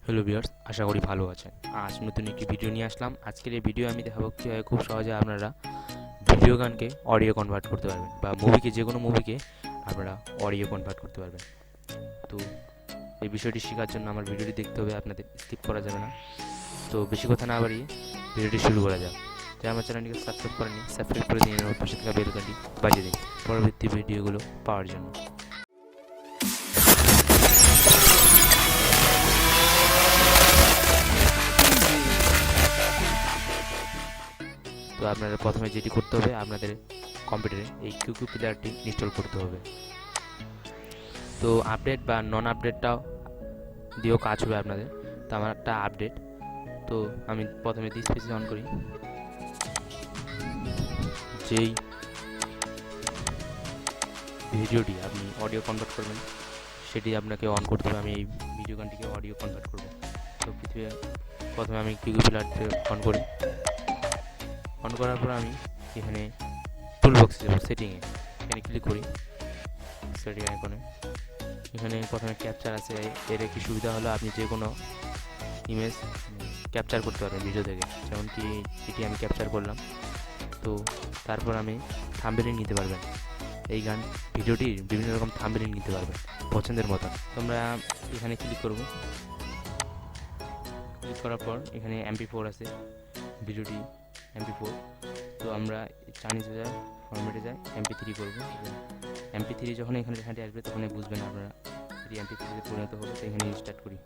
Hello viewers, আশা করি ভালো আছেন। আজ নতুন একটি ভিডিও নিয়ে আসলাম। আজকের এই ভিডিও আমি দেখাবো কীভাবে খুব সহজে আপনারা ভিডিও গানকে অডিও কনভার্ট করতে পারবেন বা মুভিকে, যে কোনো মুভিকে আপনারা অডিও কনভার্ট করতে পারবেন। তো এই বিষয়টি শেখার জন্য আমার ভিডিওটি দেখতে হবে, আপনাদের স্কিপ করা যাবে না। তো বেশি কথা না বাড়িয়ে ভিডিওটি শুরু করা যাক। যারা আমার চ্যানেলটিকে সাবস্ক্রাইব করেনি, সাবস্ক্রাইব করে দিন এবং পাশে থাকা বেল আইকনটি বাজিয়ে দিন পরবর্তী ভিডিওগুলো পাওয়ার জন্য। তো আপনারা প্রথমে যেটি করতে হবে, আপনাদের কম্পিউটারে এই কিউকিউ প্লেয়ারটি ইনস্টল করতে হবে। তো আপডেট বা নন আপডেটটাও দিয়েও কাজ হবে আপনাদের। তো আমার একটা আপডেট, তো আমি প্রথমে দিস পিসি অন করি। যেই ভিডিওটি আপনি অডিও কনভার্ট করবেন সেটি আপনাকে অন করতে হবে। আমি এই ভিডিও গানটিকে অডিও কনভার্ট করব। তো প্রথমে আমি কিউকিউ প্লেয়ারটি অন করি। অন করার পর আমি এখানে টুল বক্সে যাব, সেটিংয়ে এখানে ক্লিক করি। সেটিং আইকনে এখানে প্রথমে ক্যাপচার আছে। এর একটি সুবিধা হলো আপনি যে কোনো ইমেজ ক্যাপচার করতে পারবেন ভিডিও থেকে, যেমন কি এটি আমি ক্যাপচার করলাম। তো তারপর আমি থাম্বনেইল নিতে পারবেন। এই ভিডিওটির বিভিন্ন রকম থাম্বনেইল নিতে পারবেন পছন্দের মতো। তোমরা এখানে ক্লিক করব। ক্লিক করার পর এখানে mp4 আছে, ভিডিওটি mp4। তো আমরা চাইনিজ ফরম্যাটে যাই, mp3 করব। mp3 যখন এখানে লেখাটি আসবে তখনই বুঝবেন আপনারা এটি mp3 তে পরিণত হবে। তো এখানে স্টার্ট করি।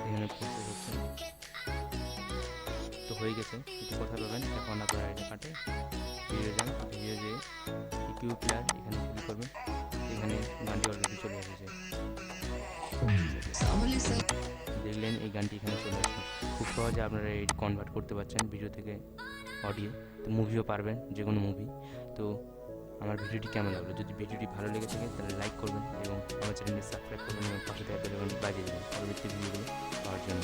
এখানে প্রসেস হচ্ছে, তো হয়ে গেছে। এটি কথা পাবেন। এখন আপনারা এটা কাটে ভিডিও যান, ভিডিও যেয়ে কিউ প্লেয়ার এখানে ক্লিক করবেন। এখানে গানটি অলরেডি চলে এসেছে, দেখলেন এই গানটি এখানে চলে আসবে। খুব সহজে আপনারা এটি কনভার্ট করতে পারছেন ভিডিও থেকে অডিও। তো মুভিও পারবেন, যে কোনো মুভি। তো আমার ভিডিওটি কেমন লাগলো? যদি ভিডিওটি ভালো লেগে থাকে তাহলে লাইক করবেন এবং আমার চ্যানেলটি সাবস্ক্রাইব করবেন এবং পাশে থাকা বেল আইকনটি বাজিয়ে দেবেন পরবর্তী ভিডিওগুলো পাওয়ার জন্য।